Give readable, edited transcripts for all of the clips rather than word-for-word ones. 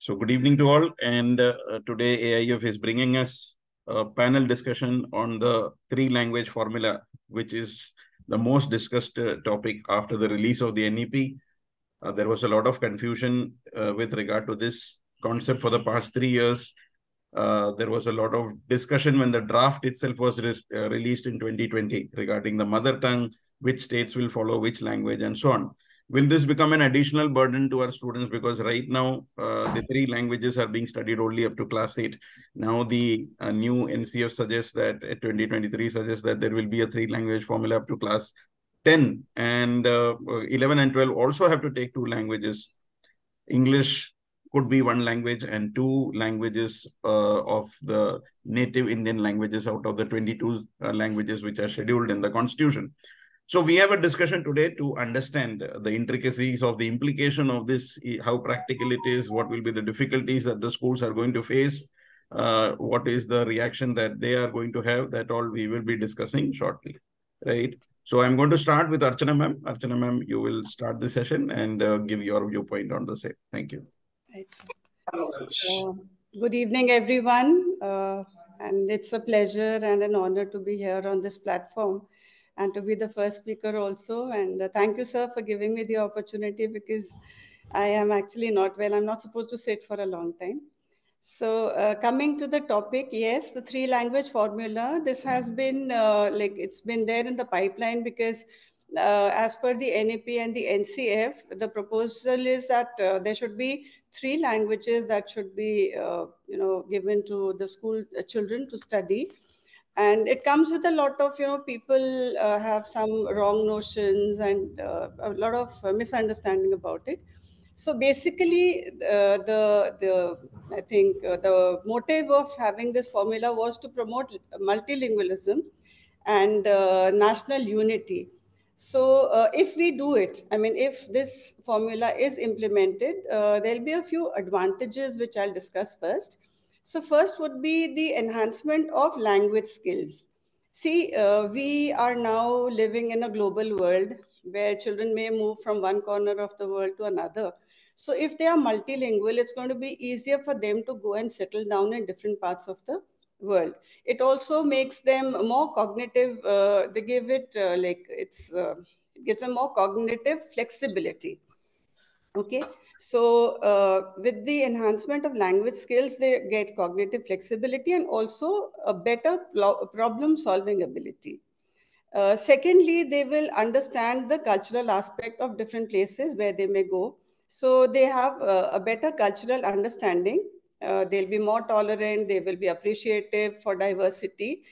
So good evening to all, and today AIF is bringing us a panel discussion on the three-language formula, which is the most discussed topic after the release of the NEP. There was a lot of confusion with regard to this concept for the past 3 years. There was a lot of discussion when the draft itself was released in 2020 regarding the mother tongue, which states will follow which language, and so on. Will this become an additional burden to our students? Because right now, the three languages are being studied only up to class 8. Now, the new NCF suggests that 2023 suggests that there will be a three-language formula up to class 10. And 11 and 12 also have to take two languages. English could be one language and two languages of the native Indian languages out of the 22 languages which are scheduled in the Constitution. So we have a discussion today to understand the intricacies of the implication of this, how practical it is, what will be the difficulties that the schools are going to face, what is the reaction that they are going to have, that all we will be discussing shortly, right? So I'm going to start with Archana ma'am. Archana ma'am, you will start the session and give your viewpoint on the same. Thank you. Right. Good evening, everyone. And it's a pleasure and an honor to be here on this platform and to be the first speaker also. And thank you, sir, for giving me the opportunity because I am actually not well. I'm not supposed to sit for a long time. So coming to the topic, yes, the three-language formula, this has been it's been there in the pipeline because as per the NEP and the NCF, the proposal is that there should be three languages that should be, given to the school children to study. And it comes with a lot of, people have some wrong notions and a lot of misunderstanding about it. So basically, I think the motive of having this formula was to promote multilingualism and national unity. So if we do it, I mean, if this formula is implemented, there'll be a few advantages which I'll discuss first. So first would be the enhancement of language skills. See, we are now living in a global world where children may move from one corner of the world to another. So if they are multilingual, it's going to be easier for them to go and settle down in different parts of the world. It also makes them more cognitive. They give it it gives them more cognitive flexibility. Okay. So with the enhancement of language skills, they get cognitive flexibility and also a better problem solving ability. Secondly, they will understand the cultural aspect of different places where they may go. So they have a better cultural understanding. They'll be more tolerant. They will be appreciative for diversity.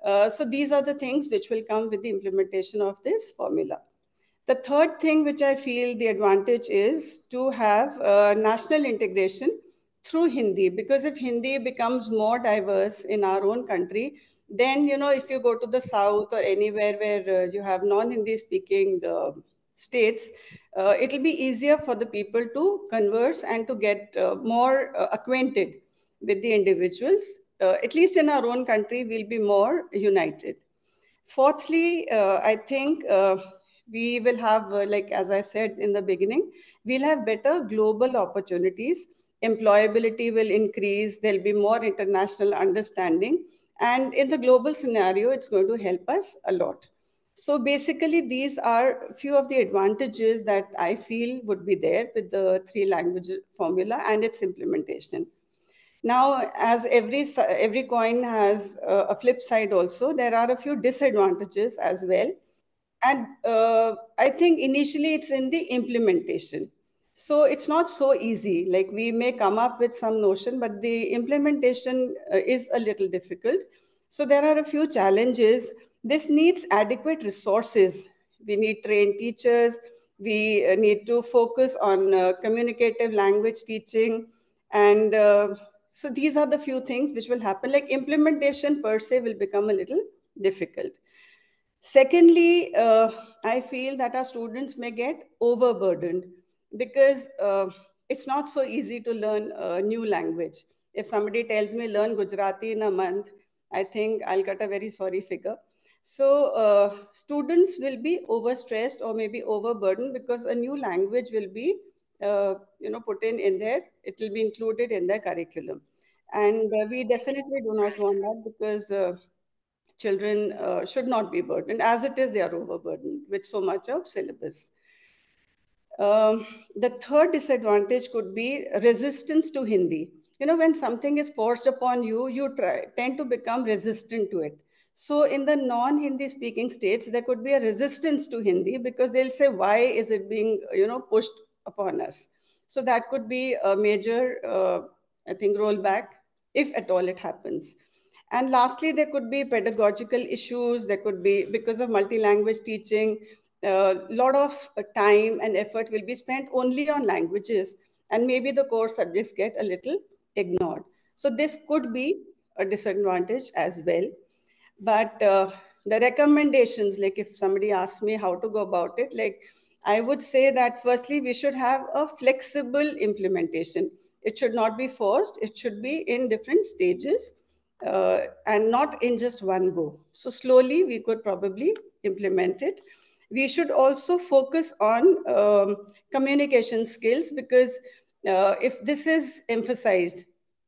So these are the things which will come with the implementation of this formula. The third thing which I feel the advantage is to have national integration through Hindi, because if Hindi becomes more diverse in our own country, then, if you go to the south or anywhere where you have non-Hindi speaking states, it'll be easier for the people to converse and to get more acquainted with the individuals. At least in our own country, we'll be more united. Fourthly, I think we will have, as I said in the beginning, we'll have better global opportunities. Employability will increase. There'll be more international understanding. And in the global scenario, it's going to help us a lot. So basically, these are a few of the advantages that I feel would be there with the three-language formula and its implementation. Now, as every coin has a flip side also, there are a few disadvantages as well. And I think initially it's in the implementation. So it's not so easy. Like we may come up with some notion, but the implementation is a little difficult. So there are a few challenges. This needs adequate resources. We need trained teachers. We need to focus on communicative language teaching. And so these are the few things which will happen. Like implementation per se will become a little difficult. Secondly, I feel that our students may get overburdened because it's not so easy to learn a new language. If somebody tells me learn Gujarati in a month, I think I'll get a very sorry figure. So students will be overstressed or maybe overburdened because a new language will be put in there. It will be included in the curriculum. And we definitely do not want that, because children should not be burdened. As it is, they are overburdened with so much of syllabus. The third disadvantage could be resistance to Hindi. When something is forced upon you, you tend to become resistant to it. So in the non-Hindi speaking states, there could be a resistance to Hindi, because they'll say, why is it being, pushed upon us? So that could be a major, I think, rollback, if at all it happens. And lastly, there could be pedagogical issues. There could be, because of multi-language teaching, a lot of time and effort will be spent only on languages, and maybe the core subjects get a little ignored. So this could be a disadvantage as well. But the recommendations, like if somebody asks me how to go about it, like I would say that firstly, we should have a flexible implementation. It should not be forced. It should be in different stages, and not in just one go. So slowly we could probably implement it. We should also focus on communication skills, because if this is emphasized,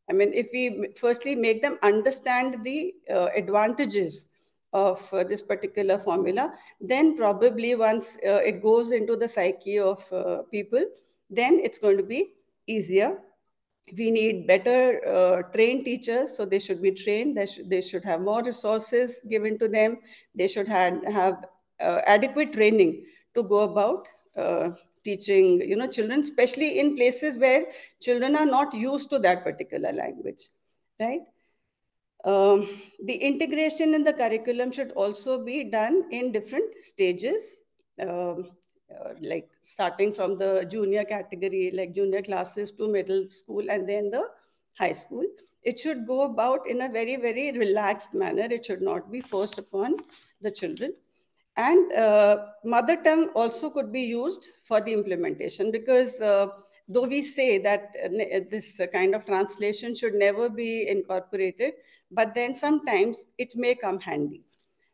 I mean, if we firstly make them understand the advantages of this particular formula, then probably once it goes into the psyche of people, then it's going to be easier. We need better trained teachers, so they should be trained. They should have more resources given to them. They should have adequate training to go about teaching, children, especially in places where children are not used to that particular language, right? The integration in the curriculum should also be done in different stages, like starting from the junior category, like junior classes, to middle school, and then the high school. It should go about in a very, very relaxed manner. It should not be forced upon the children. And mother tongue also could be used for the implementation, because though we say that this kind of translation should never be incorporated, but then sometimes it may come handy.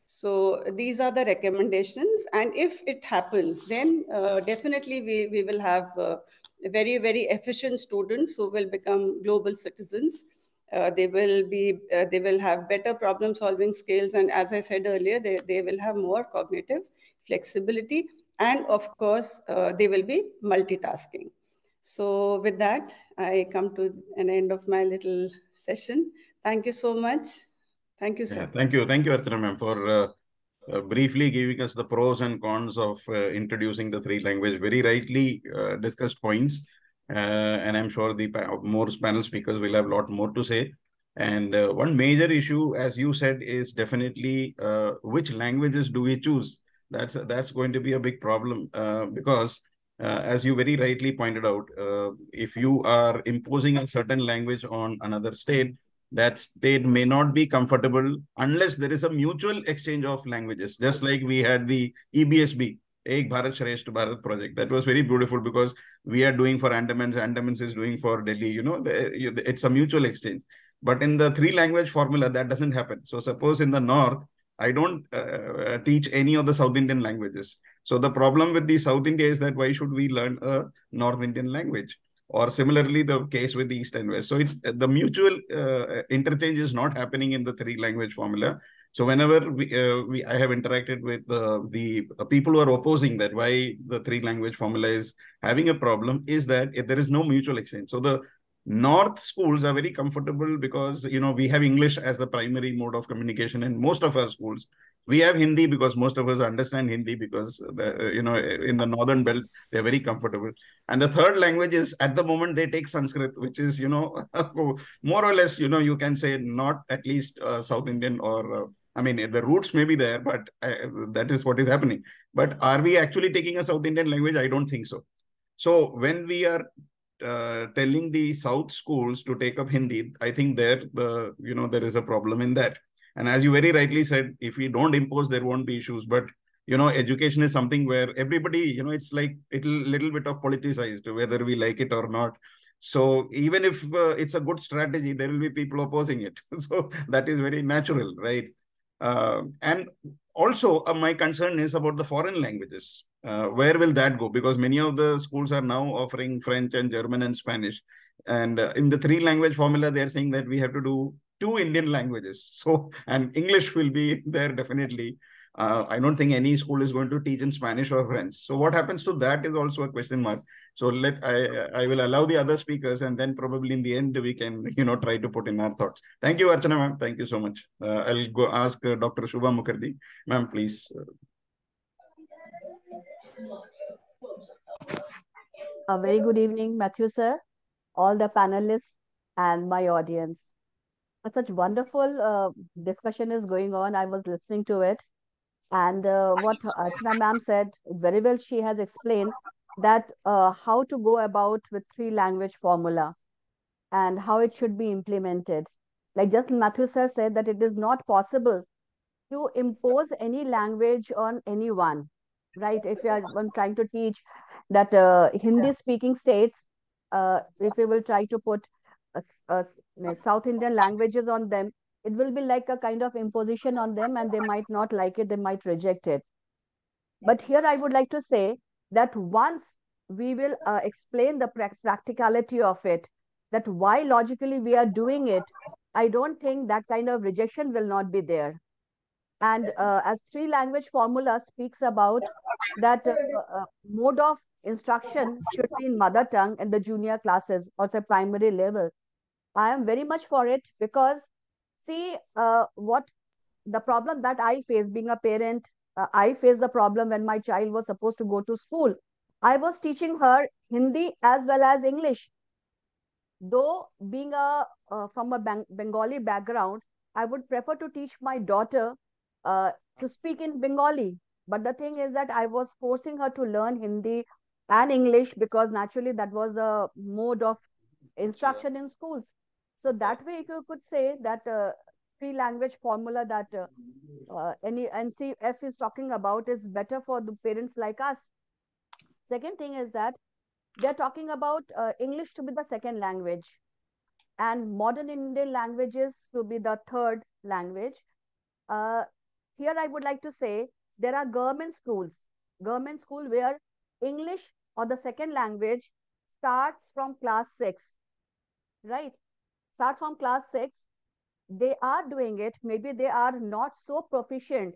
So these are the recommendations. And if it happens, then definitely we will have very, very efficient students who will become global citizens. They will have better problem solving skills. And as I said earlier, they will have more cognitive flexibility. And of course, they will be multitasking. So with that, I come to an end of my little session. Thank you so much. Thank you, sir. Yeah, thank you, Archana ma'am, for briefly giving us the pros and cons of introducing the three language, very rightly discussed points. And I'm sure the more panel speakers will have a lot more to say. And one major issue, as you said, is definitely which languages do we choose? That's going to be a big problem, because as you very rightly pointed out, if you are imposing a certain language on another state, that state may not be comfortable unless there is a mutual exchange of languages. Just like we had the EBSB, Ek Bharat Shrestha Bharat project. That was very beautiful, because we are doing for Andamans, Andamans is doing for Delhi. It's a mutual exchange. But in the three language formula, that doesn't happen. So suppose in the north, I don't teach any of the South Indian languages. So the problem with the South India is that why should we learn a North Indian language? Or similarly, the case with the East and West. So it's the mutual interchange is not happening in the three language formula. So whenever I have interacted with the people who are opposing that, why the three language formula is having a problem, is that if there is no mutual exchange. So the North schools are very comfortable because, we have English as the primary mode of communication in most of our schools. We have Hindi because most of us understand Hindi, because, in the northern belt, they're very comfortable. And the third language is, at the moment, they take Sanskrit, which is, more or less, you can say not at least South Indian, or, I mean, the roots may be there, but that is what is happening. But are we actually taking a South Indian language? I don't think so. So when we are telling the South schools to take up Hindi, I think there is a problem in that. And as you very rightly said, if we don't impose, there won't be issues. But education is something where everybody, it's like a little bit of politicized, whether we like it or not. So even if it's a good strategy, there will be people opposing it. So that is very natural, right? And also, my concern is about the foreign languages. Where will that go? Because many of the schools are now offering French and German and Spanish. And in the three language formula, they're saying that we have to do two Indian languages. So, and English will be there definitely. I don't think any school is going to teach in Spanish or French. So what happens to that is also a question mark. So I will allow the other speakers, and then probably in the end we can try to put in our thoughts. Thank you, Archana ma'am. Thank you so much. I'll go ask Dr. Shubha Mukherjee. Ma'am, please. A very good evening, Matthew sir, all the panelists and my audience. Such wonderful discussion is going on. I was listening to it, and what Archana ma'am said very well. She has explained that how to go about with three language formula and how it should be implemented. Like just Matthew sir said that it is not possible to impose any language on anyone, right? If you are one trying to teach that Hindi speaking states, if we will try to put South Indian languages on them, it will be like a kind of imposition on them, and they might not like it, they might reject it. But here I would like to say that once we will explain the practicality of it, that why logically we are doing it, I don't think that kind of rejection will not be there. And as three language formula speaks about that mode of instruction should be in mother tongue in the junior classes or say primary level. I am very much for it because see what the problem that I face being a parent, I faced the problem when my child was supposed to go to school. I was teaching her Hindi as well as English. Though being a from a Bengali background, I would prefer to teach my daughter to speak in Bengali. But the thing is that I was forcing her to learn Hindi and English because naturally that was a mode of instruction in schools. So that way, if you could say that three language formula that any NCF is talking about is better for the parents like us. Second thing is that they're talking about English to be the second language and modern Indian languages to be the third language. Uh, Here, I would like to say there are government school where English or the second language starts from class 6, right? Start from class 6. They are doing it. Maybe they are not so proficient,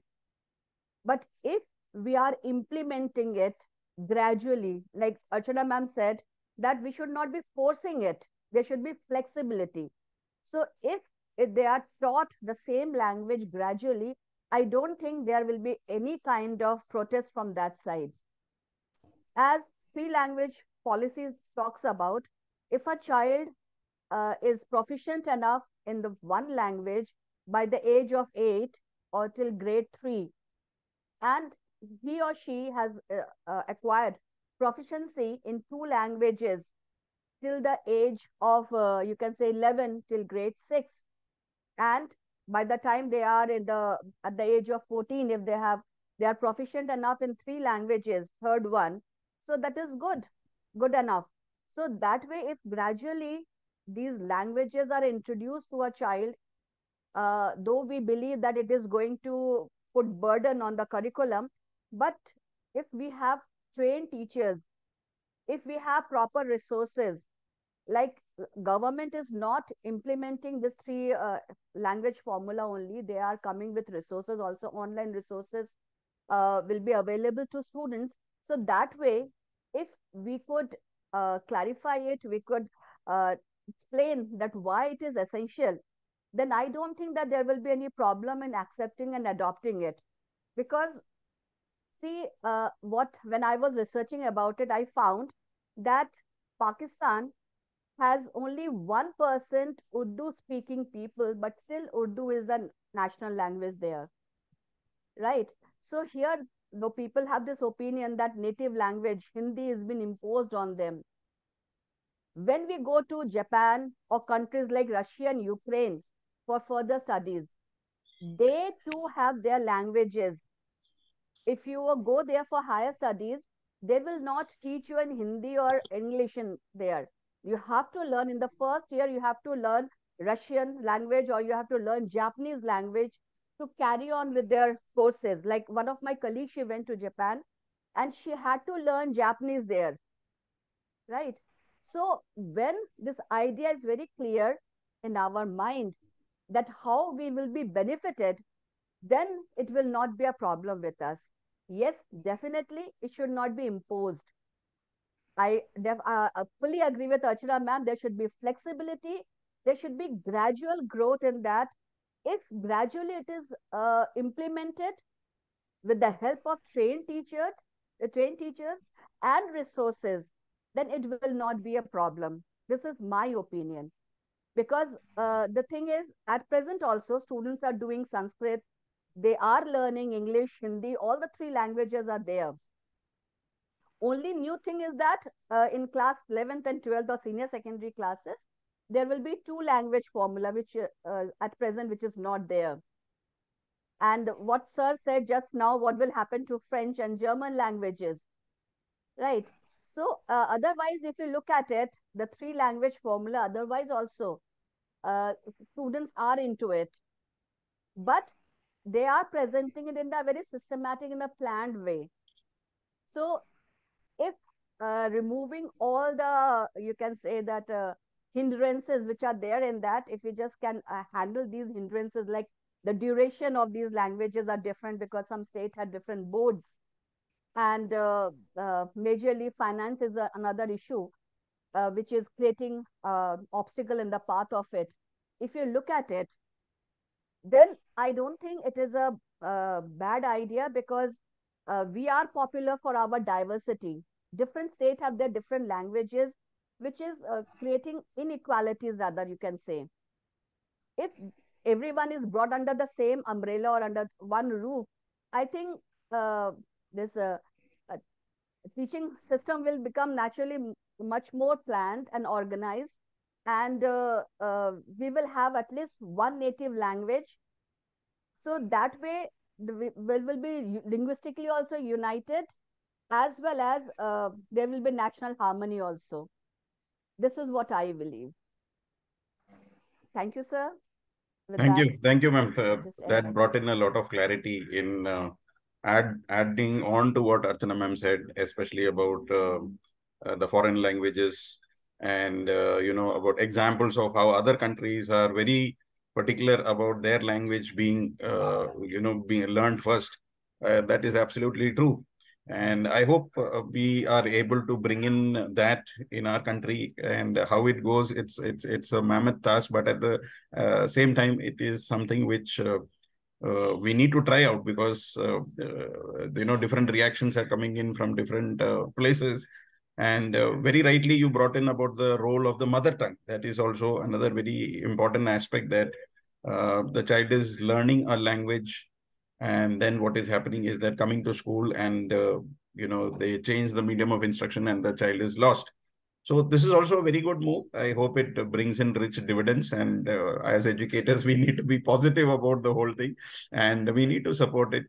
but if we are implementing it gradually, like Archana ma'am said, that we should not be forcing it. There should be flexibility. So if they are taught the same language gradually, I don't think there will be any kind of protest from that side. As three language policy talks about, if a child is proficient enough in the one language by the age of 8 or till grade 3, and he or she has acquired proficiency in two languages till the age of you can say 11 till grade 6, and by the time they are in the at the age of 14, if they are proficient enough in three languages, third one, so that is good enough. So that way, if gradually these languages are introduced to a child, though we believe that it is going to put burden on the curriculum, but if we have trained teachers, if we have proper resources, like government is not implementing this three language formula only, they are coming with resources also. Online resources will be available to students. So that way, if we could clarify it, we could explain that why it is essential, then I don't think that there will be any problem in accepting and adopting it. Because see, what when I was researching about it, I found that Pakistan has only 1% Urdu speaking people, but still Urdu is the national language there, right? So here, the people have this opinion that native language, Hindi, has been imposed on them. When we go to Japan or countries like Russia and Ukraine for further studies, they too have their languages. If you go there for higher studies, they will not teach you in Hindi or English in there. You have to learn in the first year, you have to learn Russian language or you have to learn Japanese language to carry on with their courses. Like one of my colleagues, she went to Japan and she had to learn Japanese there, right? So when this idea is very clear in our mind that how we will be benefited, then it will not be a problem with us. Yes, definitely it should not be imposed. I fully agree with Archana ma'am. There should be flexibility. There should be gradual growth in that. If gradually it is implemented with the help of trained teachers and resources, then it will not be a problem. This is my opinion. Because the thing is, at present also, students are doing Sanskrit. They are learning English, Hindi, all the three languages are there. Only new thing is that in class 11th and 12th or senior secondary classes, there will be two language formula, which at present, which is not there. And what sir said just now, what will happen to French and German languages, right? So otherwise, if you look at it, the three language formula, otherwise also, students are into it, but they are presenting it in a very systematic, in a planned way. So if removing all the, you can say that hindrances which are there in that, if we just can handle these hindrances, like the duration of these languages are different because some states had different boards, and majorly finance is another issue which is creating obstacle in the path of it. If you look at it, then I don't think it is a bad idea, because we are popular for our diversity. Different states have their different languages, which is creating inequalities, rather, you can say. If everyone is brought under the same umbrella or under one roof, I think this uh, teaching system will become naturally much more planned and organized, and we will have at least one native language, so that way will be linguistically also united, as well as there will be national harmony also. This is what I believe. Thank you, sir. With Thank that, you. Thank you, ma'am. just end. That brought in a lot of clarity in adding on to what Archana ma'am said, especially about the foreign languages and, about examples of how other countries are very particular about their language being, being learned first. That is absolutely true. And I hope we are able to bring in that in our country. And how it goes, it's a mammoth task, but at the same time, it is something which we need to try out, because different reactions are coming in from different places. And very rightly, you brought in about the role of the mother tongue. That is also another very important aspect, that the child is learning a language, and then what is happening is that coming to school, and they change the medium of instruction, and the child is lost. So this is also a very good move. I hope it brings in rich dividends. And as educators, we need to be positive about the whole thing, and we need to support it,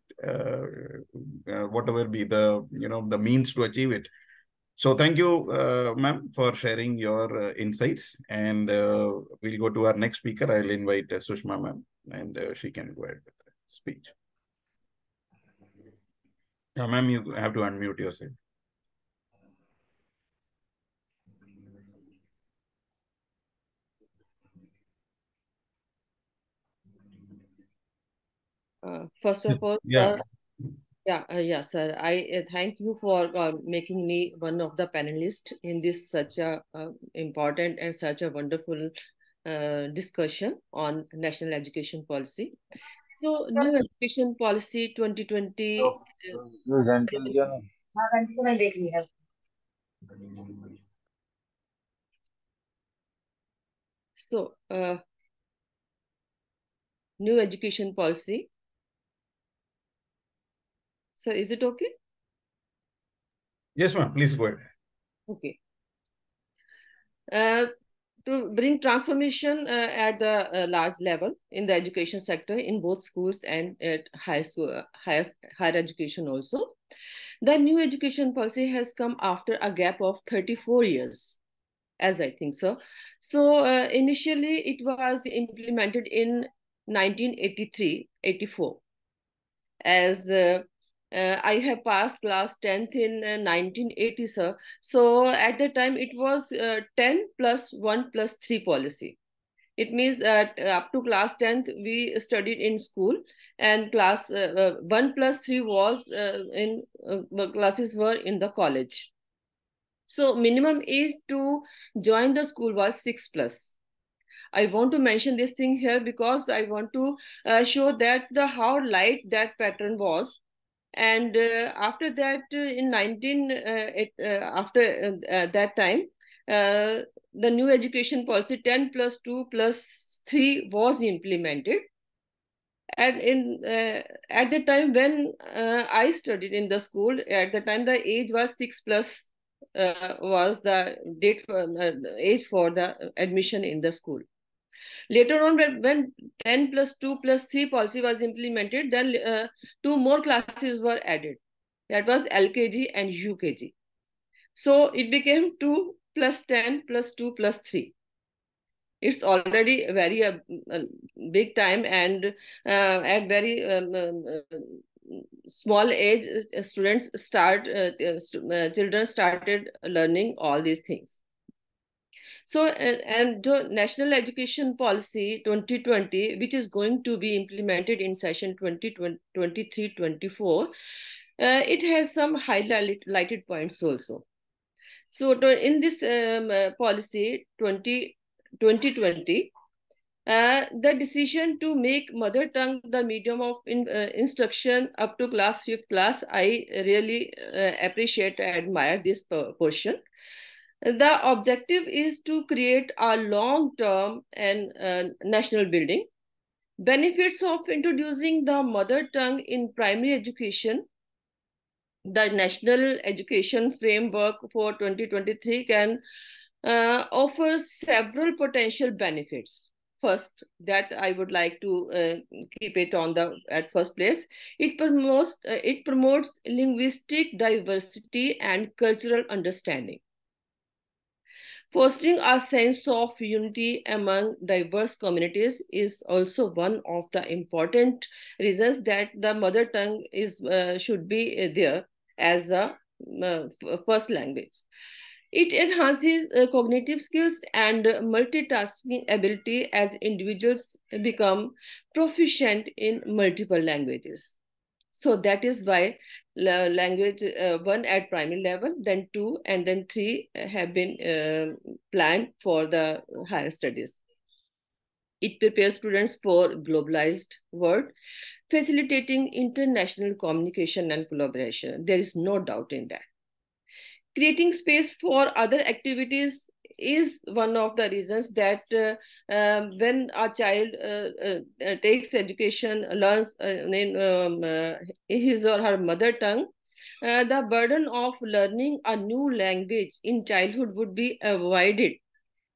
whatever be the the means to achieve it. So thank you, ma'am, for sharing your insights. And we'll go to our next speaker. I'll invite Sushma ma'am, and she can go ahead with the speech. Yeah, ma'am, you have to unmute yourself. First of all, Yeah. sir, yeah, sir. I thank you for making me one of the panelists in this such a important and such a wonderful discussion on national education policy. So, new education policy 2020. So, new education policy. Sir, is it okay? Yes, ma'am. Please go ahead. Okay. To bring transformation at the large level in the education sector in both schools and at higher education also. The new education policy has come after a gap of 34 years, as I think so. So initially it was implemented in 1983-84 as I have passed class 10th in 1980, sir. So at that time, it was 10 plus 1 plus 3 policy. It means up to class 10th, we studied in school, and class 1 plus 3 was classes were in the college. So minimum age to join the school was 6 plus. I want to mention this thing here because I want to show that how light that pattern was. And after that, in 19 after that time, the new education policy 10 plus 2 plus 3 was implemented. And at the time when I studied in the school, at the time the age was 6 plus was the date for age for the admission in the school. Later on, when 10 plus 2 plus 3 policy was implemented, then 2 more classes were added. That was LKG and UKG. So it became 2 plus 10 plus 2 plus 3. It's already very big time, and at very small age, students children started learning all these things. So, and the National Education Policy 2020, which is going to be implemented in session 2023-24, it has some highlighted points also. So, in this policy 2020, the decision to make mother tongue the medium of instruction up to class 5th class, I really appreciate and admire this portion. The objective is to create a long-term and national building. Benefits of introducing the mother tongue in primary education. The National Education Framework for 2023 can offer several potential benefits. First, that I would like to keep it on the at first place. It promotes linguistic diversity and cultural understanding. Fostering a sense of unity among diverse communities is also one of the important reasons that the mother tongue should be there as a first language. It enhances cognitive skills and multitasking ability as individuals become proficient in multiple languages. So that is why language 1 at primary level, then 2, and then 3 have been planned for the higher studies. It prepares students for globalized world, facilitating international communication and collaboration. There is no doubt in that. Creating space for other activities is one of the reasons that when a child takes education, learns in his or her mother tongue, the burden of learning a new language in childhood would be avoided,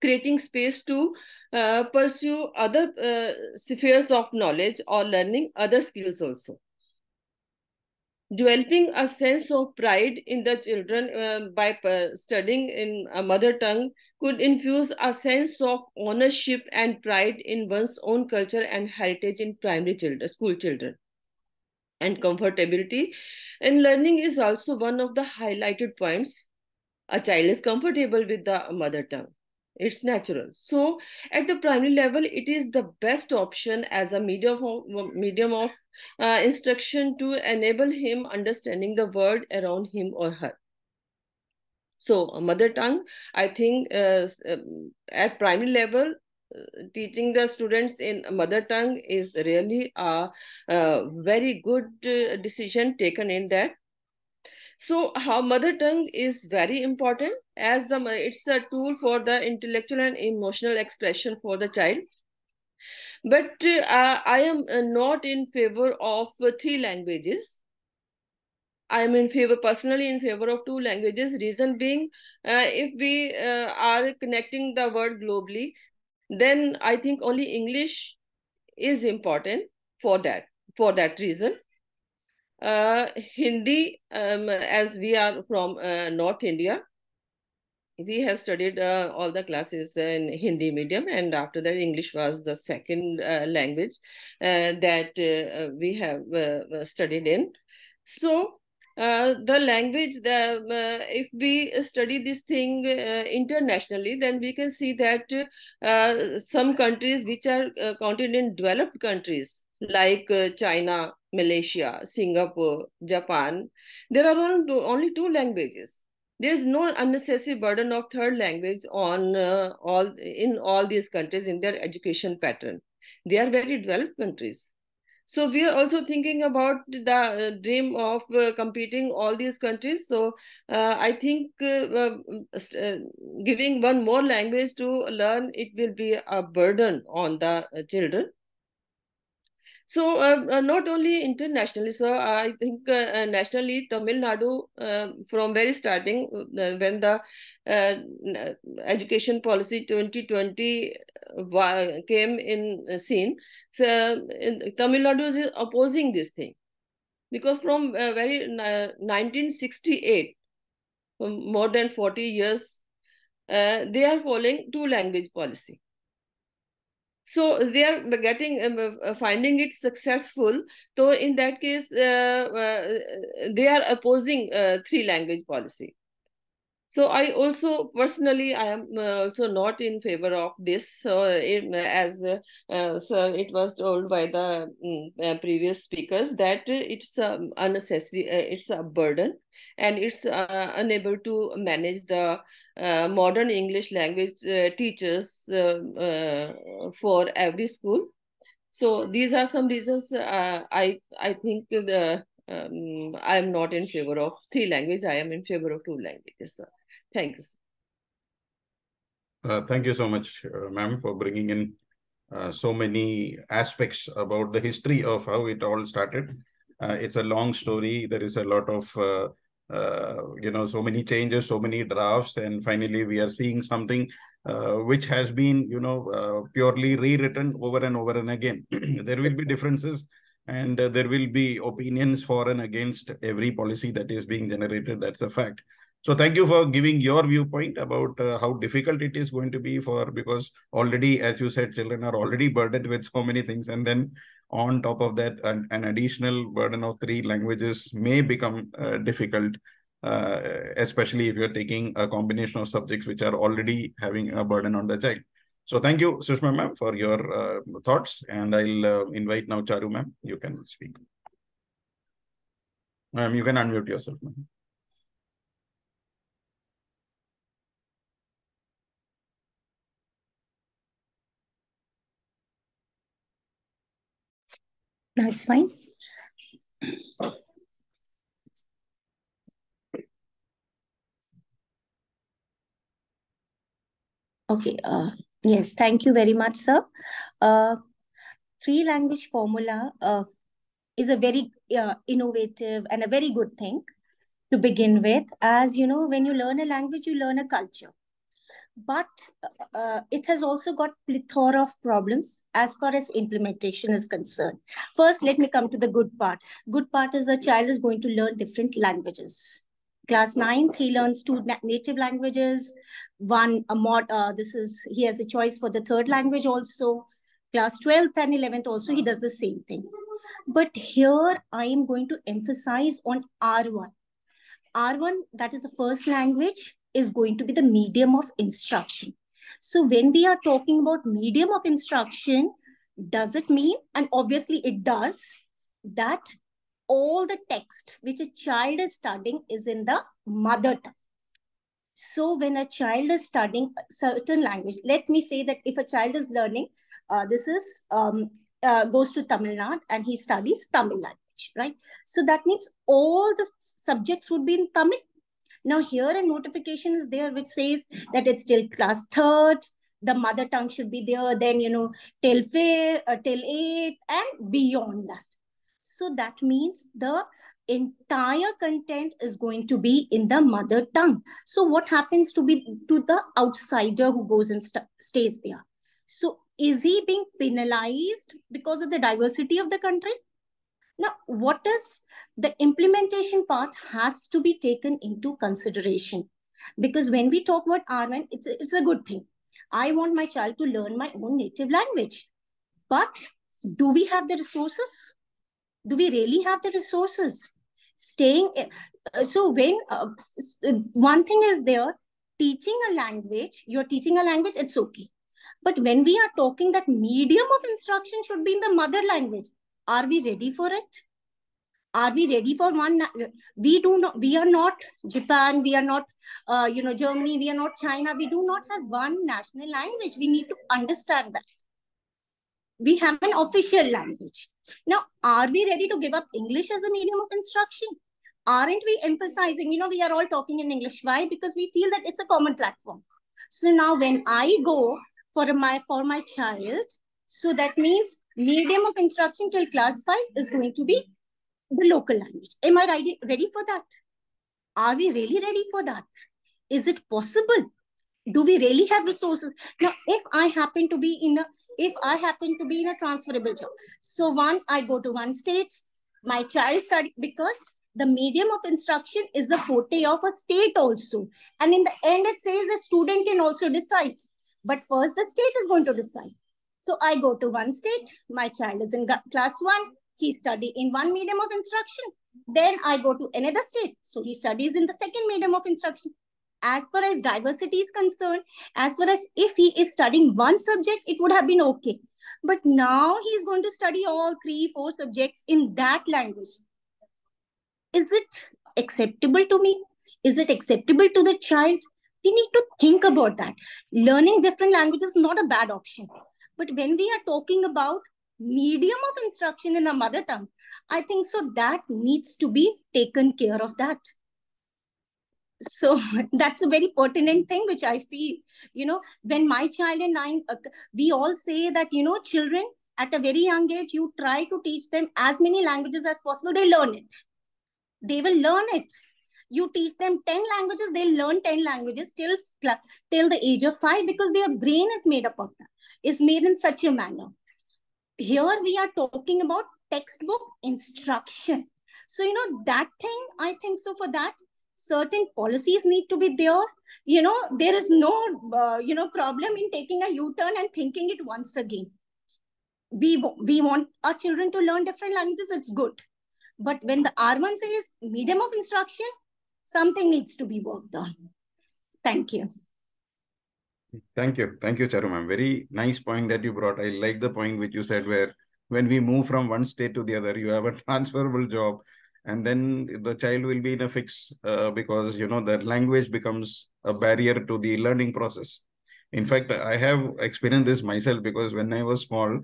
creating space to pursue other spheres of knowledge or learning other skills also. Developing a sense of pride in the children by studying in a mother tongue could infuse a sense of ownership and pride in one's own culture and heritage in primary school children. And comfortability in learning is also one of the highlighted points. A child is comfortable with the mother tongue. It's natural. So at the primary level, it is the best option as a medium of instruction to enable him understanding the world around him or her. So mother tongue, I think at primary level, teaching the students in mother tongue is really a very good decision taken in that. So how mother tongue is very important as it's a tool for the intellectual and emotional expression for the child. But I am not in favor of 3 languages. I am personally in favor of 2 languages. Reason being, if we are connecting the world globally, then I think only English is important for that reason. Hindi, as we are from North India, we have studied all the classes in Hindi medium, and after that English was the second language that we have studied in. So the language, if we study this thing internationally, then we can see that some countries which are counted in developed countries like China, Malaysia, Singapore, Japan, there are only two languages. There is no unnecessary burden of third language on all these countries in their education pattern. They are very developed countries. So we are also thinking about the dream of competing all these countries. So I think giving one more language to learn, it will be a burden on the children. So not only internationally, so I think nationally, Tamil Nadu, from very starting, when the education policy 2020 came in scene, so Tamil Nadu is opposing this thing, because from very 1968, more than 40 years, they are following two language policy. So they are finding it successful. So in that case, they are opposing three language policy. So I also personally, I am also not in favor of this. So as so it was told by the previous speakers that it's unnecessary, it's a burden, and it's unable to manage the modern English language teachers for every school. So these are some reasons I think I am not in favor of three languages. I am in favor of two languages. So thank you. Thank you so much, ma'am, for bringing in so many aspects about the history of how it all started. It's a long story. There is a lot of, so many changes, so many drafts, and finally we are seeing something which has been, purely rewritten over and over and again. There will be differences, and there will be opinions for and against every policy that is being generated. That's a fact. So thank you for giving your viewpoint about how difficult it is going to be because already, as you said, children are already burdened with so many things. And then on top of that, an additional burden of three languages may become difficult, especially if you're taking a combination of subjects which are already having a burden on the child. So thank you, Sushma ma'am, for your thoughts. And I'll invite now Charu ma'am. You can speak. Ma'am, you can unmute yourself, ma'am. No, it's fine. Okay. Yes, thank you very much, sir. Three language formula is a very innovative and a very good thing to begin with. As you know, when you learn a language, you learn a culture. But it has also got plethora of problems as far as implementation is concerned. First, let me come to the good part. Good part is the child is going to learn different languages. Class 9th, he learns two native languages. He has a choice for the third language also. Class 12th and 11th also, he does the same thing. But here I am going to emphasize on R1. R1, that is the first language, is going to be the medium of instruction. So when we are talking about medium of instruction, does it mean, and obviously it does, that all the text which a child is studying is in the mother tongue? So when a child is studying a certain language, let me say that if a child is learning, goes to Tamil Nadu and he studies Tamil language, right? So that means all the subjects would be in Tamil. Now here a notification is there which says that it's till class 3rd, the mother tongue should be there, then, till 8th and beyond that. So that means the entire content is going to be in the mother tongue. So what happens to the outsider who goes and stays there? So is he being penalized because of the diversity of the country? Now, what is the implementation part has to be taken into consideration. Because when we talk about R1, it's a good thing. I want my child to learn my own native language. But do we have the resources? Do we really have the resources? Staying, so when one thing is there, teaching a language, you're teaching a language, it's okay. But when we are talking that medium of instruction should be in the mother language, are we ready for it? Are we ready for one? We do not. We are not Japan. We are not, Germany. We are not China. We do not have one national language. We need to understand that we have an official language. Now, are we ready to give up English as a medium of instruction? Aren't we emphasizing? We are all talking in English. Why? Because we feel that it's a common platform. So now, when I go for my child, so that means medium of instruction till class 5 is going to be the local language. Am I ready for that? Are we really ready for that? Is it possible? Do we really have resources? Now, if I happen to be in a transferable job, so I go to one state, my child study, because the medium of instruction is the forte of a state also. And in the end, it says the student can also decide. But first, the state is going to decide. So I go to one state, my child is in class 1, he study in one medium of instruction. Then I go to another state, so he studies in the second medium of instruction. As far as diversity is concerned, as far as if he is studying one subject, it would have been okay. But now he is going to study all 3, 4 subjects in that language. Is it acceptable to me? Is it acceptable to the child? We need to think about that. Learning different languages is not a bad option. But when we are talking about medium of instruction in the mother tongue, I think so that needs to be taken care of that. So that's a very pertinent thing, which I feel, when my child and I, we all say that, children at a very young age, you try to teach them as many languages as possible. They learn it. They will learn it. You teach them 10 languages, they'll learn 10 languages till the age of 5, because their brain is made up of that. It's made in such a manner. Here we are talking about textbook instruction. So, that thing, I think so for that, certain policies need to be there. There is no, problem in taking a U-turn and thinking it once again. We want our children to learn different languages, it's good. But when the R1 says medium of instruction, something needs to be worked on. Thank you. Thank you. Thank you, Charu ma'am. Very nice point that you brought. I like the point which you said where when we move from one state to the other, you have a transferable job, and then the child will be in a fix because, the language becomes a barrier to the learning process. In fact, I have experienced this myself because when I was small,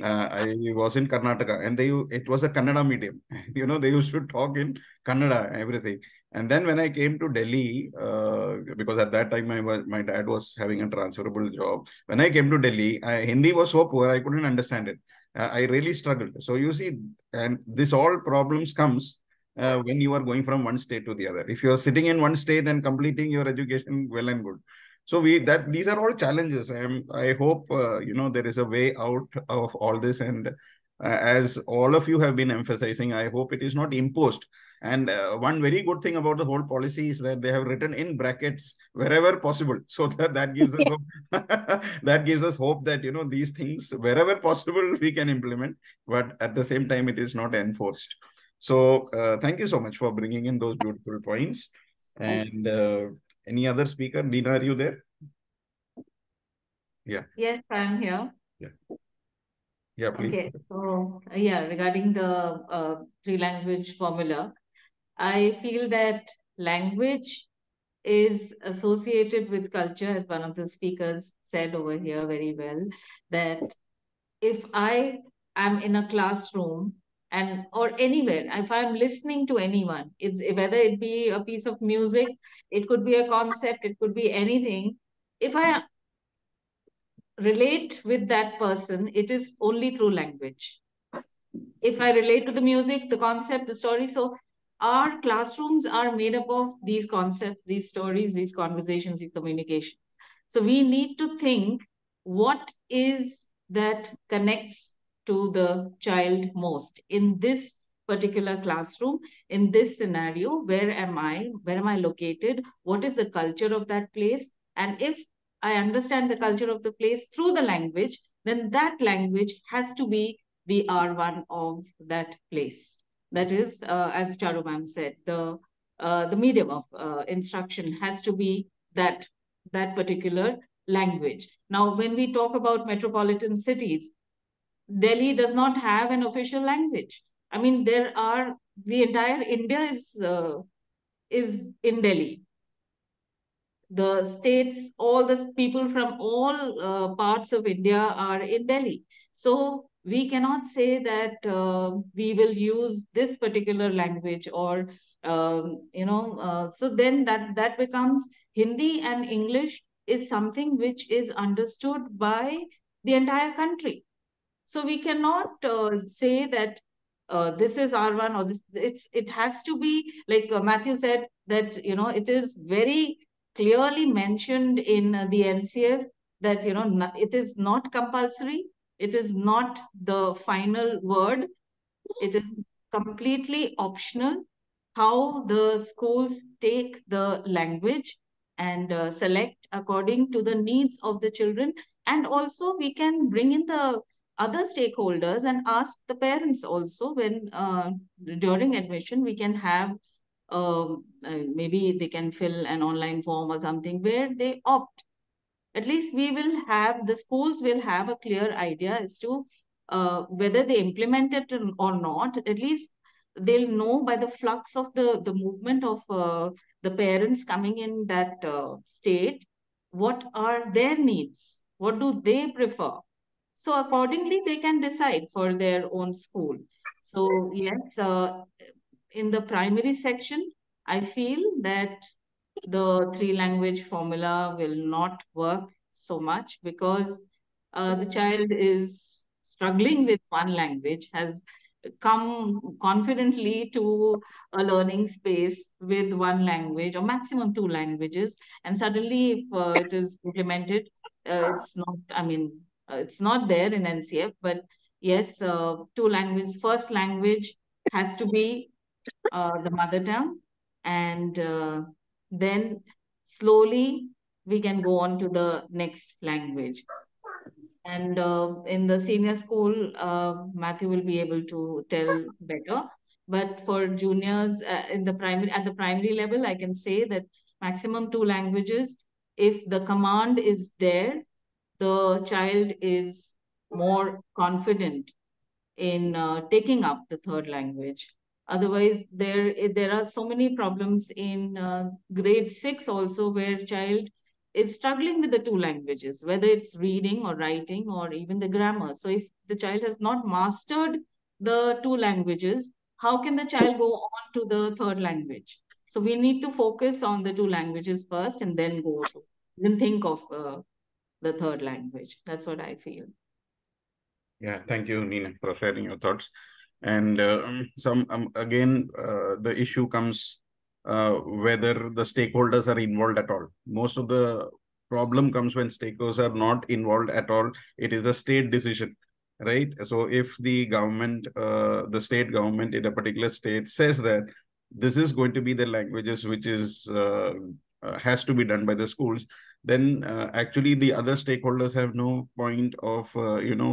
I was in Karnataka and it was a Kannada medium. They used to talk in Kannada, everything. And then when I came to Delhi, because at that time my dad was having a transferable job. When I came to Delhi, Hindi was so poor, I couldn't understand it. I really struggled. So you see, and this all problems comes when you are going from one state to the other. If you are sitting in one state and completing your education, well and good. So these are all challenges. I hope there is a way out of all this, and as all of you have been emphasizing, I hope it is not imposed. And one very good thing about the whole policy is that they have written in brackets wherever possible, so that gives us hope. That gives us hope that these things wherever possible we can implement, but at the same time it is not enforced. So thank you so much for bringing in those beautiful points. And any other speaker? Dina, are you there? Yeah. Yes, I'm here. Yeah. Yeah, please. Okay. So, regarding the three-language formula, I feel that language is associated with culture, as one of the speakers said over here very well, that if I am in a classroom or anywhere, if I'm listening to anyone, whether it be a piece of music, it could be a concept, it could be anything. If I relate with that person, it is only through language. If I relate to the music, the concept, the story, so our classrooms are made up of these concepts, these stories, these conversations, these communications. So we need to think, what is that connects to the child most in this particular classroom, in this scenario? Where am I located? What is the culture of that place? And if I understand the culture of the place through the language, then that language has to be the R1 of that place. That is, as Charu ma'am said, the medium of instruction has to be that particular language. Now, when we talk about metropolitan cities, Delhi does not have an official language. I mean, the entire India is in Delhi. The states, all the people from all parts of India are in Delhi. So we cannot say that we will use this particular language, or so then that becomes Hindi and English is something which is understood by the entire country. So we cannot say that this is R1 or this. It has to be like Matthew said, that it is very clearly mentioned in the NCF that it is not compulsory. It is not the final word. It is completely optional how the schools take the language and select according to the needs of the children. And also we can bring in the other stakeholders and ask the parents also, when during admission we can have maybe they can fill an online form or something where they opt. At least the schools will have a clear idea as to whether they implement it or not. At least they'll know by the flux of the movement of the parents coming in that state, what are their needs, what do they prefer. So accordingly, they can decide for their own school. So yes, in the primary section, I feel that the three language formula will not work so much, because the child is struggling with one language, has come confidently to a learning space with one language or maximum two languages, and suddenly if it is implemented, it's not, I mean, it's not there in NCF, but yes, two language, first language has to be the mother tongue, and then slowly we can go on to the next language. And in the senior school, Matthew will be able to tell better. But for juniors at the primary level, I can say that maximum two languages. If the command is there, the child is more confident in taking up the third language. Otherwise, there are so many problems in grade 6 also, where child is struggling with the two languages, whether it's reading or writing or even the grammar. So if the child has not mastered the two languages, how can the child go on to the third language? So we need to focus on the two languages first, and then then think of the third language. That's what I feel. Yeah, thank you, Nina, for sharing your thoughts. And again, the issue comes whether the stakeholders are involved at all. Most of the problem comes when stakeholders are not involved at all. It is a state decision, right? So if the government, the state government in a particular state says that this is going to be the languages which is has to be done by the schools, then actually the other stakeholders have no point of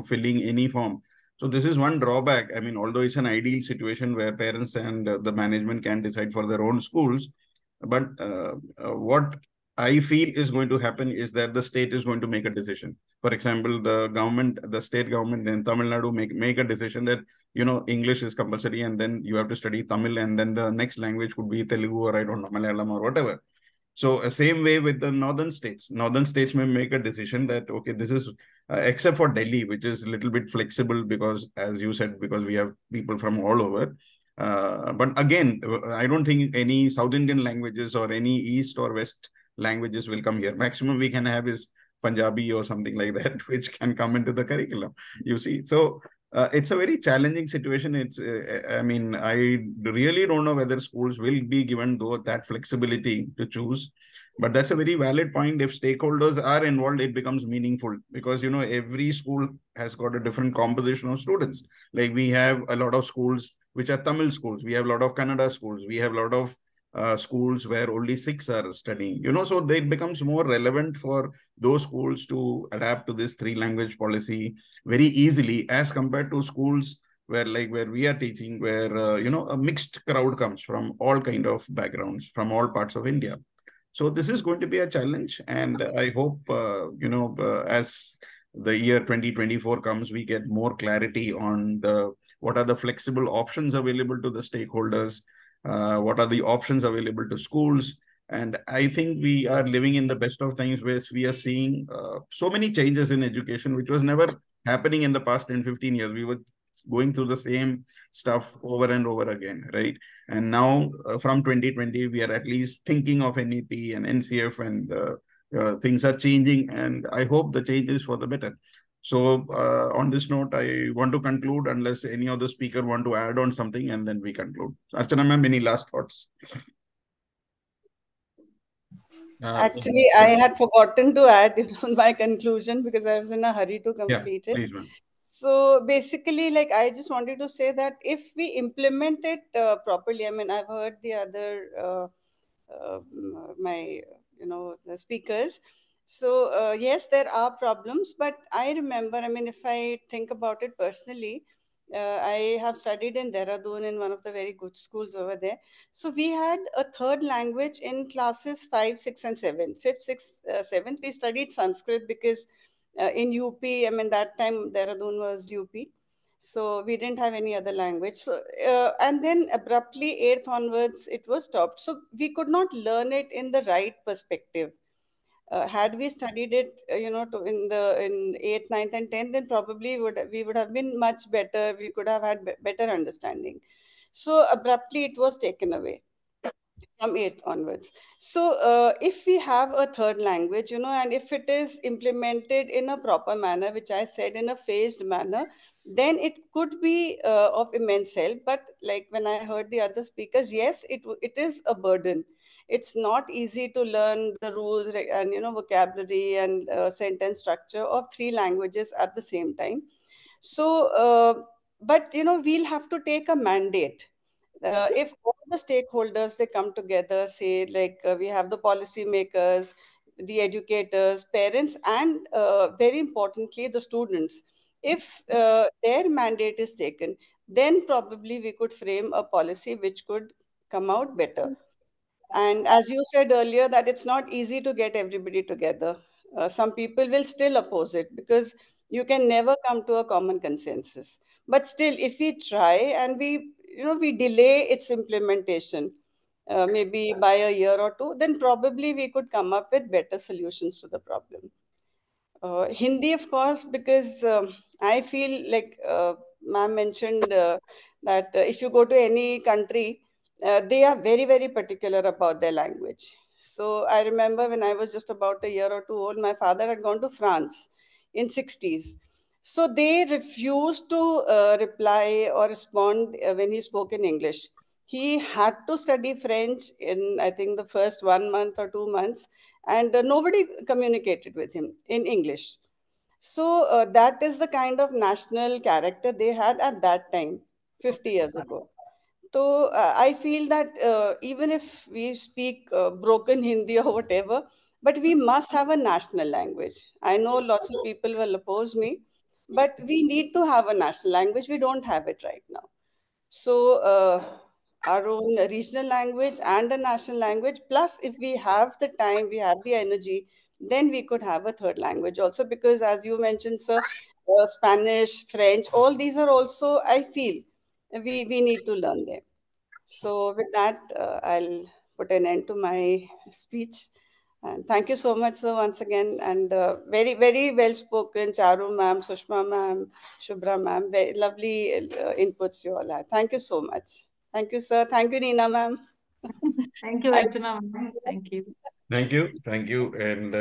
filling any form. So this is one drawback. I mean, although it's an ideal situation where parents and the management can decide for their own schools, but what I feel is going to happen is that the state is going to make a decision. For example, the state government in Tamil Nadu make a decision that, English is compulsory, and then you have to study Tamil, and then the next language could be Telugu, or I don't know, Malayalam or whatever. So same way with the northern states. Northern states may make a decision that, okay, this is, except for Delhi, which is a little bit flexible because, as you said, because we have people from all over. But again, I don't think any South Indian languages or any East or West languages will come here. Maximum we can have is Punjabi or something like that, which can come into the curriculum, you see. So it's a very challenging situation. I mean, I really don't know whether schools will be given that flexibility to choose. But that's a very valid point. If stakeholders are involved, it becomes meaningful, because, every school has got a different composition of students. Like we have a lot of schools which are Tamil schools. We have a lot of Kannada schools. We have a lot of schools where only 6 are studying, so it becomes more relevant for those schools to adapt to this 3 language policy very easily, as compared to schools where we are teaching, where a mixed crowd comes from all kind of backgrounds, from all parts of India. So this is going to be a challenge, and I hope as the year 2024 comes, we get more clarity on the what are the flexible options available to the stakeholders, what are the options available to schools. And I think we are living in the best of times, where we are seeing so many changes in education, which was never happening in the past 10, 15 years. We were going through the same stuff over and over again, right? And now from 2020, we are at least thinking of NEP and NCF, and things are changing. And I hope the change is for the better. So on this note, I want to conclude, unless any other speaker want to add on something, and then we conclude. Archana ma'am, any last thoughts? Actually, I had forgotten to add it on my conclusion because I was in a hurry to complete it. Please, ma'am. So basically, like, I just wanted to say that if we implement it properly, I mean, I've heard the other my the speakers. So yes, there are problems, but I remember, I mean, if I think about it personally, I have studied in Dehradun in one of the very good schools over there. So we had a third language in classes 5, 6, and 7. Fifth, sixth, seventh, we studied Sanskrit because in UP, I mean, that time Dehradun was UP. So we didn't have any other language. So and then abruptly, eighth onwards, it was stopped. So we could not learn it in the right perspective. Had we studied it, in eighth, ninth, and tenth, then probably we would have been much better. We could have had better understanding. So abruptly, it was taken away from eighth onwards. So if we have a third language, and if it is implemented in a proper manner, which I said, in a phased manner, then it could be of immense help. But like when I heard the other speakers, yes, it is a burden. It's not easy to learn the rules and vocabulary and sentence structure of three languages at the same time. So but we'll have to take a mandate. If all the stakeholders, they come together, say, like, we have the policy makers, the educators, parents, and very importantly, the students. If their mandate is taken, then probably we could frame a policy which could come out better. And as you said earlier, that it's not easy to get everybody together. Some people will still oppose it because you can never come to a common consensus. But still, if we try and we delay its implementation, maybe by a year or two, then probably we could come up with better solutions to the problem. Hindi, of course, because I feel like ma'am mentioned that if you go to any country, they are very, very particular about their language. So I remember when I was just about a year or two old, my father had gone to France in 60s. So they refused to reply or respond when he spoke in English. He had to study French in, I think, the first 1 month or 2 months, and nobody communicated with him in English. So that is the kind of national character they had at that time, 50 years ago. So I feel that even if we speak broken Hindi or whatever, but we must have a national language. I know lots of people will oppose me, but we need to have a national language. We don't have it right now. So, our own regional language and a national language, plus if we have the time, we have the energy, then we could have a third language also. Because as you mentioned, sir, Spanish, French, all these are also, I feel, we need to learn them. So with that, I'll put an end to my speech. And thank you so much, sir, once again. And very, very well spoken, Charu ma'am, Sushma ma'am, Shubhra ma'am. Very lovely inputs you all had. Thank you so much. Thank you, sir. Thank you, Neena ma'am. Thank you, Archana ma'am. Thank you. Thank you. Thank you. And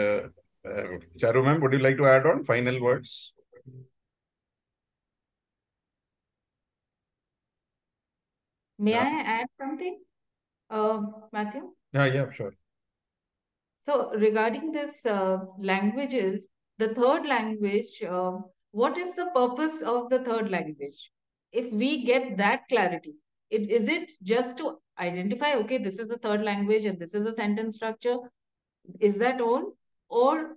Charu ma'am, would you like to add on final words? May I add something, Matthew? Yeah, sure. So regarding this languages, the third language, what is the purpose of the third language? If we get that clarity, is it just to identify, okay, this is the third language and this is the sentence structure? Is that all? Or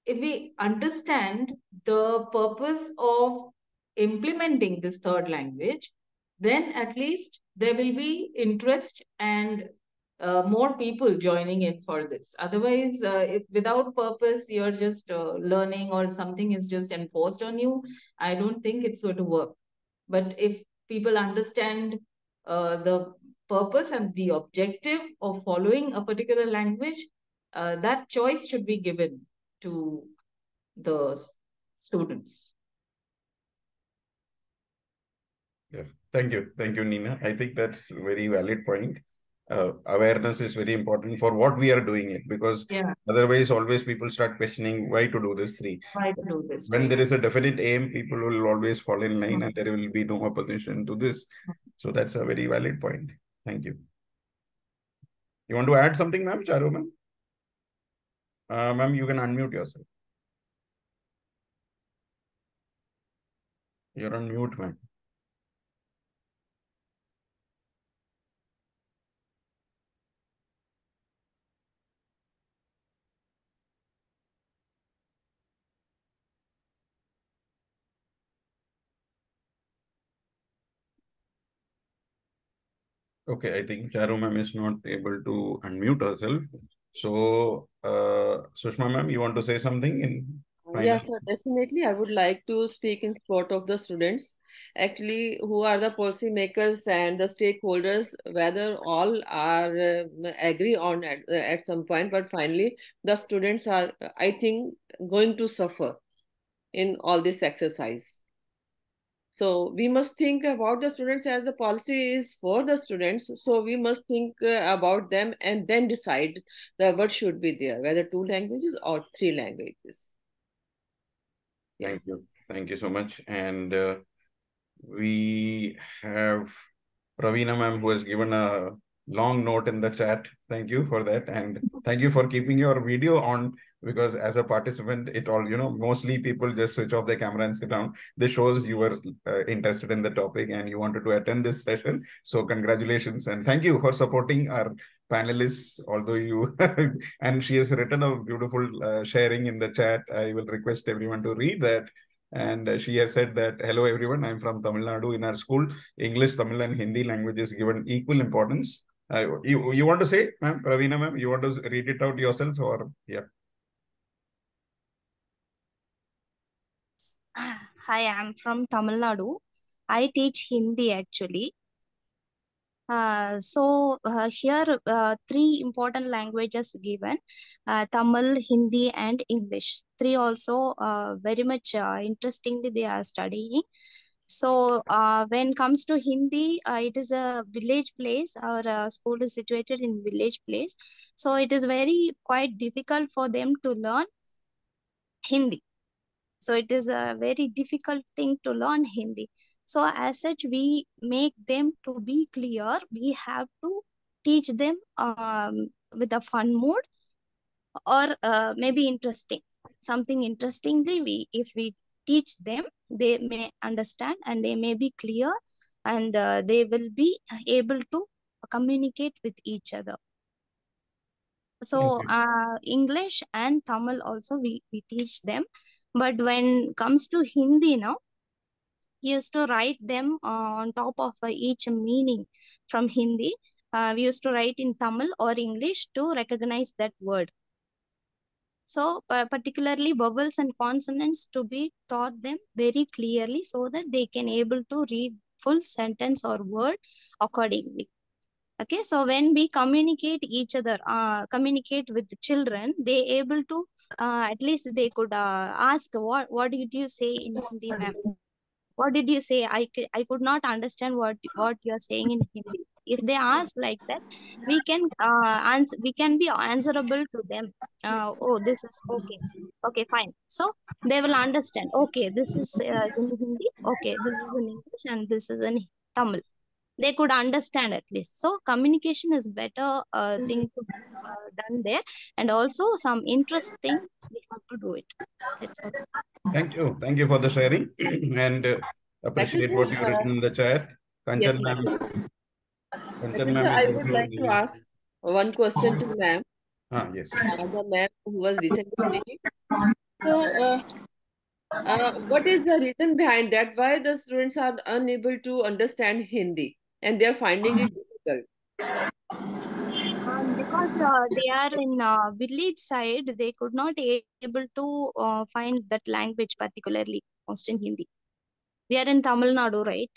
if we understand the purpose of implementing this third language, then at least there will be interest and more people joining in for this. Otherwise, if without purpose you're just learning or something is just enforced on you, I don't think it's going to work. But if people understand the purpose and the objective of following a particular language, that choice should be given to the students. Yeah, thank you, Nina. I think that's a very valid point. Awareness is very important for what we are doing it, because otherwise always people start questioning why to do this three. Why to do this? When there is a definite aim, people will always fall in line and there will be no opposition to this. So that's a very valid point. Thank you. You want to add something, ma'am? Charu, ma'am? Ma'am, you can unmute yourself. You're on mute, ma'am. Okay, I think Charu ma'am is not able to unmute herself. So, Sushma ma'am, you want to say something in final? Yes, sir, definitely. I would like to speak in support of the students, actually, who are the policy makers and the stakeholders, whether all are agree on at some point, but finally, the students are, I think, going to suffer in all this exercise. So we must think about the students, as the policy is for the students. So we must think about them and then decide what should be there, whether 2 languages or 3 languages. Yes. Thank you. Thank you so much. And we have Praveena ma'am, who has given a long note in the chat. Thank you for that. And thank you for keeping your video on, because as a participant, it all, mostly people just switch off their camera and sit down. This shows you were interested in the topic and you wanted to attend this session. So congratulations. And thank you for supporting our panelists, although you, and she has written a beautiful sharing in the chat. I will request everyone to read that. And she has said that, hello everyone, I'm from Tamil Nadu. In our school, English, Tamil and Hindi language is given equal importance. You want to say, ma'am, Praveena ma'am, you want to read it out yourself, or yeah? Hi, I'm from Tamil Nadu. I teach Hindi actually. Here 3 important languages given, Tamil, Hindi and English. 3 also very much interestingly they are studying. So when comes to Hindi, it is a village place. Our school is situated in village place. So it is very quite difficult for them to learn Hindi. So it is a very difficult thing to learn Hindi. So as such, we make them to be clear. We have to teach them with a fun mood, or maybe interesting. Something interestingly, if we teach them, they may understand and they may be clear, and they will be able to communicate with each other. So English and Tamil also we teach them. But when it comes to Hindi now, we used to write them on top of each meaning from Hindi. We used to write in Tamil or English to recognize that word. So particularly vowels and consonants to be taught them very clearly so that they can able to read full sentence or word accordingly. Okay, so when we communicate each other, communicate with the children, they able to at least they could ask, what did you say in Hindi, ma'am? What did you say? I could not understand what you are saying in Hindi. If they ask like that, we can answer. We can be answerable to them. Oh, this is okay. Okay, fine. So they will understand. Okay, this is in Hindi. Okay, this is in English, and this is in Tamil. They could understand at least. So communication is better thing to be done there, and also some interesting we have to do it. That's all. Thank you for the sharing and appreciate what you've written in the chat. Yes, Kanchan ma'am. Kanchan ma'am I is would also like to ask one question to ma'am. yes. The ma'am who was recently speaking. So What is the reason behind that? Why the students are unable to understand Hindi and they are finding it difficult? Because they are in village side, they could not able to find that language particularly most in Hindi. We are in Tamil Nadu, right?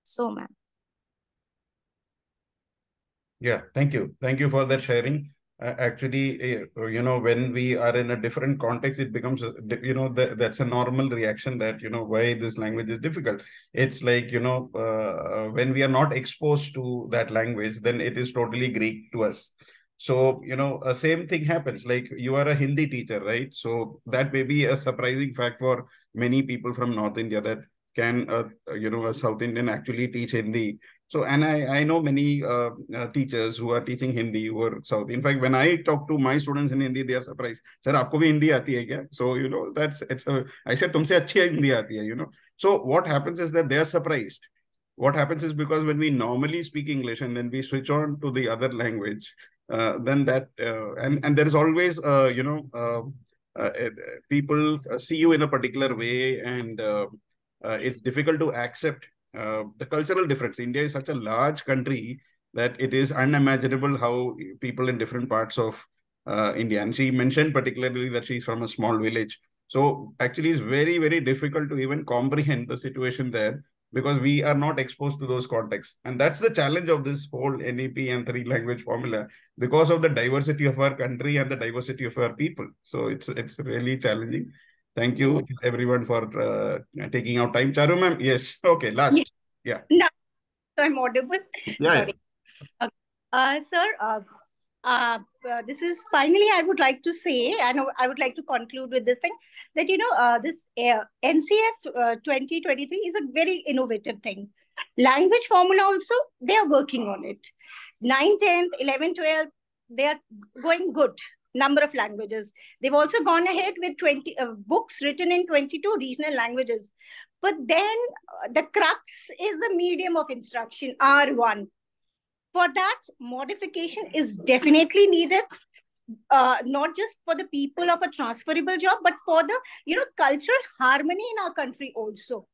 So, ma'am. Yeah, thank you. Thank you for that sharing. Actually, when we are in a different context, it becomes, that's a normal reaction that, why this language is difficult. It's like, when we are not exposed to that language, then it is totally Greek to us. So, same thing happens. Like you are a Hindi teacher, right? So that may be a surprising fact for many people from North India that can, a South Indian actually teach Hindi. So, and I know many teachers who are teaching Hindi who are South. In fact, when I talk to my students in Hindi, they are surprised. Sir, आपको भी हिंदी आती है क्या? So, I said, तुमसे अच्छी हिंदी आती है. So, what happens is that they are surprised. What happens is because when we normally speak English and then we switch on to the other language, then that, and there is always, uh, people see you in a particular way, and it's difficult to accept the cultural difference. India is such a large country that it is unimaginable how people in different parts of India. And she mentioned particularly that she's from a small village. So actually, it's very, very difficult to even comprehend the situation there because we are not exposed to those contexts. And that's the challenge of this whole NEP and three language formula because of the diversity of our country and the diversity of our people. So it's really challenging. Thank you, everyone, for taking out time. Charu ma'am, yes. Okay, last. Yeah. Now I'm audible. Yeah. Sorry. Sir, this is finally I would like to say, and I would like to conclude with this thing that, this NCF 2023 is a very innovative thing. Language formula also, they are working on it. 9, 10th, 11, 12, they are going good. Number of languages. They've also gone ahead with 20 books written in 22 regional languages. But then the crux is the medium of instruction, R1. For that, modification is definitely needed, not just for the people of a transferable job, but for the cultural harmony in our country also.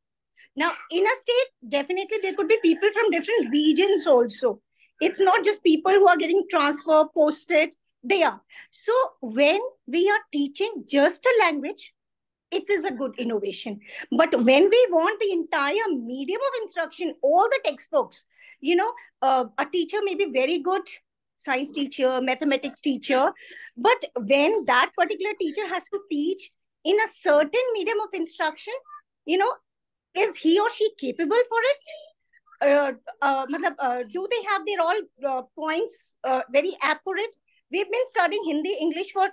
Now, in a state, definitely there could be people from different regions also. It's not just people who are getting transfer posted. They are. So when we are teaching just a language, it is a good innovation. But when we want the entire medium of instruction, all the textbooks, a teacher may be very good science teacher, mathematics teacher, but when that particular teacher has to teach in a certain medium of instruction, is he or she capable for it? Do they have their all points very accurate? We've been studying Hindi, English for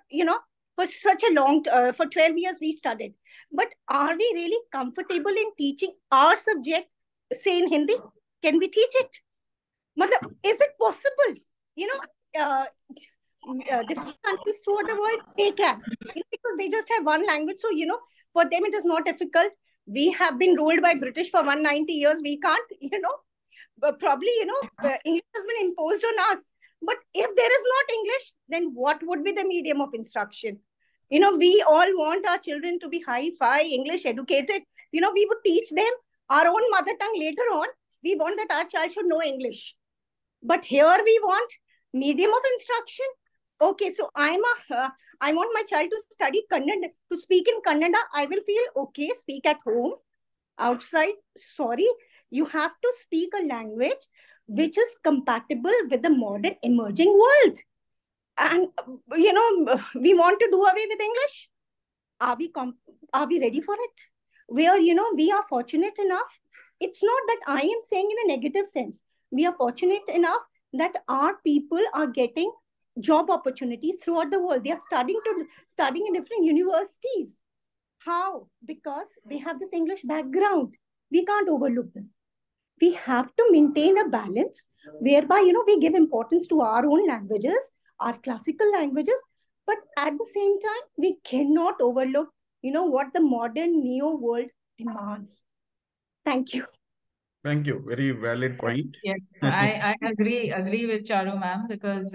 such a long, for 12 years we studied. But are we really comfortable in teaching our subject, say in Hindi? Can we teach it? Is it possible? Different countries throughout the world, they can. Because they just have one language. So, for them it is not difficult. We have been ruled by British for 190 years. We can't, probably, English has been imposed on us. But if there is not English, then what would be the medium of instruction? We all want our children to be high-fi, English educated. We would teach them our own mother tongue later on. We want that our child should know English. But here we want medium of instruction. Okay, so I want my child to study Kannada, to speak in Kannada. I will feel, okay, speak at home. Outside, sorry, you have to speak a language which is compatible with the modern emerging world. And, we want to do away with English. Are we ready for it? Where, we are fortunate enough. It's not that I am saying in a negative sense. We are fortunate enough that our people are getting job opportunities throughout the world. They are studying in different universities. How? Because they have this English background. We can't overlook this. We have to maintain a balance whereby, we give importance to our own languages, our classical languages, but at the same time, we cannot overlook, what the modern neo world demands. Thank you. Thank you. Very valid point. Yes, I agree with Charu ma'am, because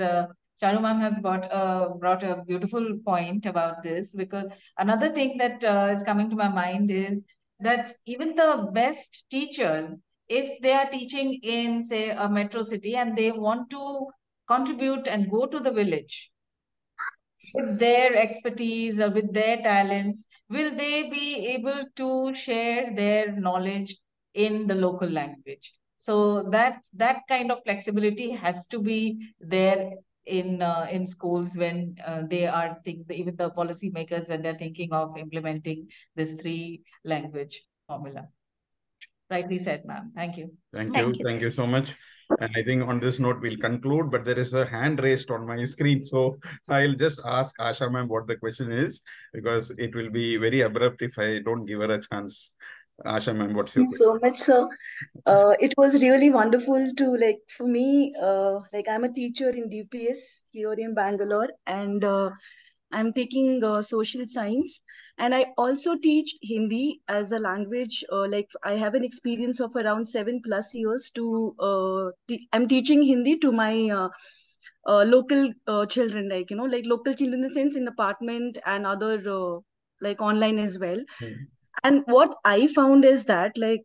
Charu ma'am has brought a beautiful point about this, because another thing that is coming to my mind is that even the best teachers, if they are teaching in, say, a metro city and they want to contribute and go to the village with their expertise or with their talents, will they be able to share their knowledge in the local language? So that kind of flexibility has to be there in schools when they are even the policymakers, when they're thinking of implementing this 3 language formula. Rightly said, ma'am. Thank you. Thank you. Thank you so much. And I think on this note, we'll conclude, but there is a hand raised on my screen. So I'll just ask Asha ma'am what the question is, because it will be very abrupt if I don't give her a chance. Asha ma'am, what's your question? So much, sir. It was really wonderful to, like, for me, like, I'm a teacher in DPS here in Bangalore, and I'm taking social science, and I also teach Hindi as a language. Like, I have an experience of around 7+ years to, I'm teaching Hindi to my local children, like, like local children in the sense in apartment and other, like online as well. And what I found is that, like,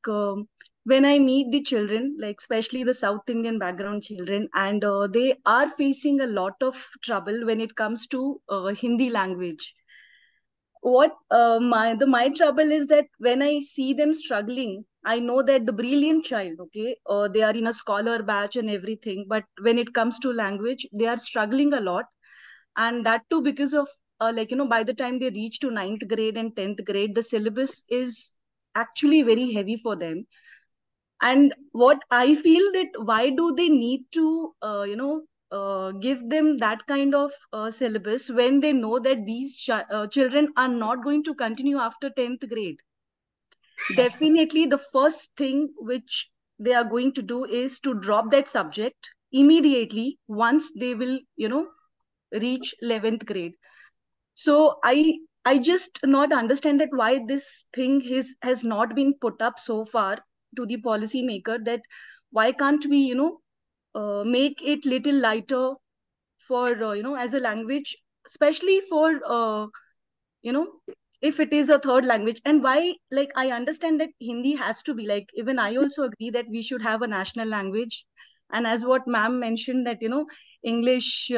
when I meet the children, like especially the South Indian background children, and they are facing a lot of trouble when it comes to Hindi language. What my trouble is that when I see them struggling, I know that the brilliant child, okay, they are in a scholar batch and everything, but when it comes to language, they are struggling a lot, and that too because of like, by the time they reach to 9th grade and 10th grade, the syllabus is actually very heavy for them. And what I feel that why do they need to give them that kind of syllabus when they know that these children are not going to continue after 10th grade? Definitely the first thing which they are going to do is to drop that subject immediately once they will reach 11th grade. So I just not understand that why this thing has not been put up so far to the policy maker, that why can't we make it little lighter for as a language, especially for you know if it is a third language. And why, like, I understand that Hindi has to be, like, even I also agree that we should have a national language. And as what ma'am mentioned, that English,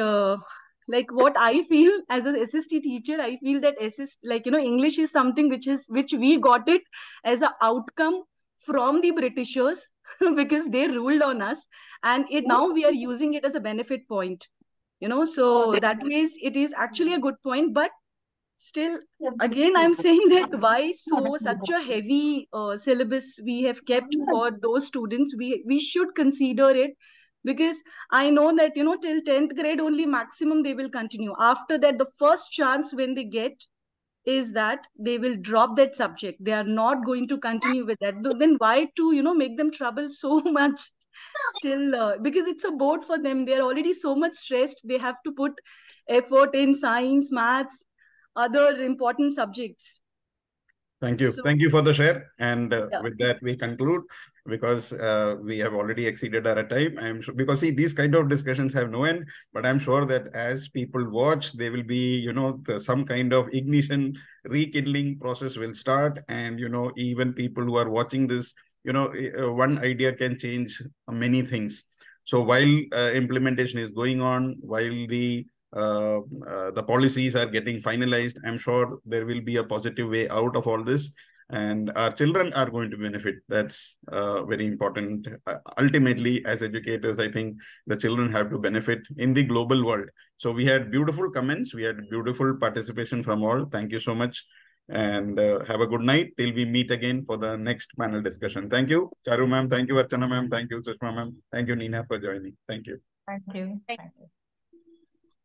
like, what I feel as an SST teacher, I feel that like, English is something which we got it as an outcome from the Britishers because they ruled on us, and now we are using it as a benefit point, so that ways it is actually a good point. But still, again, I'm saying that why such a heavy syllabus we have kept for those students? We should consider it, because I know that till 10th grade only maximum they will continue. After that, the first chance when they get is that they will drop that subject. They are not going to continue with that. Then why to make them trouble so much till because it's a board for them. They're already so much stressed. They have to put effort in science, maths, other important subjects. Thank you. So, thank you for the share. And yeah. With that, we conclude, because we have already exceeded our time. I'm sure, because see, these kind of discussions have no end, but I'm sure that as people watch, there will be, some kind of ignition, rekindling process will start. And, even people who are watching this, one idea can change many things. So while implementation is going on, while the policies are getting finalized, I'm sure there will be a positive way out of all this, and our children are going to benefit. That's very important. Ultimately, as educators, I think the children have to benefit in the global world. So we had beautiful comments, we had beautiful participation from all. Thank you so much, and have a good night till we meet again for the next panel discussion. Thank you, Charu ma'am. Thank you, Archana ma'am. Thank you, Sushma ma'am. Thank you, Nina, for joining. Thank you. Thank you. Thank you.